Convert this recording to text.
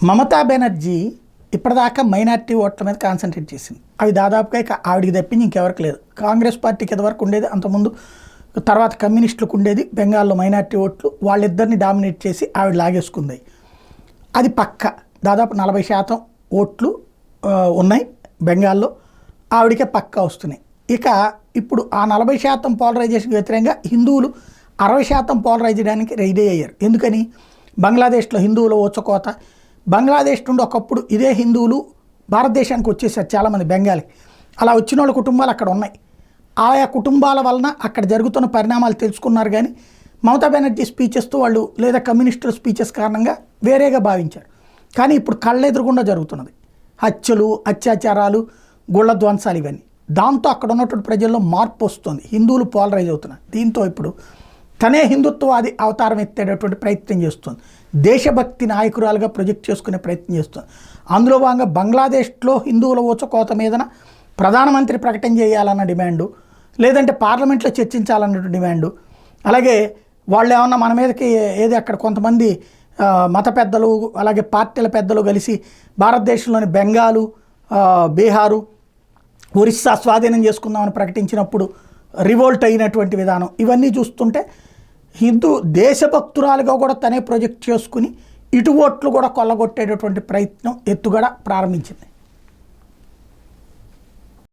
మమతా బెనర్జీ ఇప్పటిదాకా మైనార్టీ ఓట్ల మీద కాన్సన్ట్రేట్ చేసింది. అవి దాదాపుగా ఇక ఆవిడికి తప్పించి ఇంకెవరికి లేదు. కాంగ్రెస్ పార్టీకి ఎదవరకు ఉండేది, అంతకుముందు తర్వాత కమ్యూనిస్టులకు ఉండేది బెంగాల్లో మైనార్టీ ఓట్లు. వాళ్ళిద్దరిని డామినేట్ చేసి ఆవిడ లాగేసుకుంది. అది పక్క దాదాపు 40% ఓట్లు ఉన్నాయి బెంగాల్లో, ఆవిడకే పక్కా వస్తున్నాయి. ఇక ఇప్పుడు ఆ 40% పోలరైజేషన్కి వ్యతిరేకంగా హిందువులు 60% పోలరైజ్ చేయడానికి రెడీ అయ్యారు. ఎందుకని? బంగ్లాదేశ్లో హిందువుల ఓచకోత. బంగ్లాదేశ్ నుండి ఒకప్పుడు ఇదే హిందువులు భారతదేశానికి వచ్చేసారు చాలామంది బెంగాలీ. అలా వచ్చిన వాళ్ళ కుటుంబాలు అక్కడ ఉన్నాయి. ఆయా కుటుంబాల వలన అక్కడ జరుగుతున్న పరిణామాలు తెలుసుకున్నారు. కానీ మమతా బెనర్జీ స్పీచెస్తో వాళ్ళు లేదా కమ్యూనిస్టుల స్పీచెస్ కారణంగా వేరేగా భావించారు. కానీ ఇప్పుడు కళ్ళెదురుగుండా జరుగుతున్నది హత్యలు, అత్యాచారాలు, గుళ్ళ ధ్వంసాలు ఇవన్నీ. దాంతో అక్కడ ఉన్నటువంటి ప్రజల్లో మార్పు వస్తుంది. హిందువులు పోలరైజ్ అవుతున్నారు. దీంతో ఇప్పుడు తనే హిందుత్వవాది అవతారం ఎత్తేటటువంటి ప్రయత్నం చేస్తుంది. దేశభక్తి నాయకురాలుగా ప్రొజెక్ట్ చేసుకునే ప్రయత్నం చేస్తుంది. అందులో భాగంగా బంగ్లాదేశ్లో హిందువుల ఊచకోత మీదన ప్రధానమంత్రి ప్రకటన చేయాలన్న డిమాండు, లేదంటే పార్లమెంట్లో చర్చించాలన్న డిమాండు. అలాగే వాళ్ళు ఏమన్నా మన మీదకి ఏది అక్కడ కొంతమంది మత పెద్దలు అలాగే పార్టీల పెద్దలు కలిసి భారతదేశంలోని బెంగాలు, బీహారు, ఒరిస్సా స్వాధీనం చేసుకుందామని ప్రకటించినప్పుడు రివోల్ట్ అయినటువంటి విధానం ఇవన్నీ చూస్తుంటే హిందూ దేశభక్తురాలుగా కూడా తనే ప్రొజెక్ట్ చేసుకుని ఇటు ఓట్లు కూడా కొల్లగొట్టేటటువంటి ప్రయత్నం ఎత్తుగడ ప్రారంభించింది.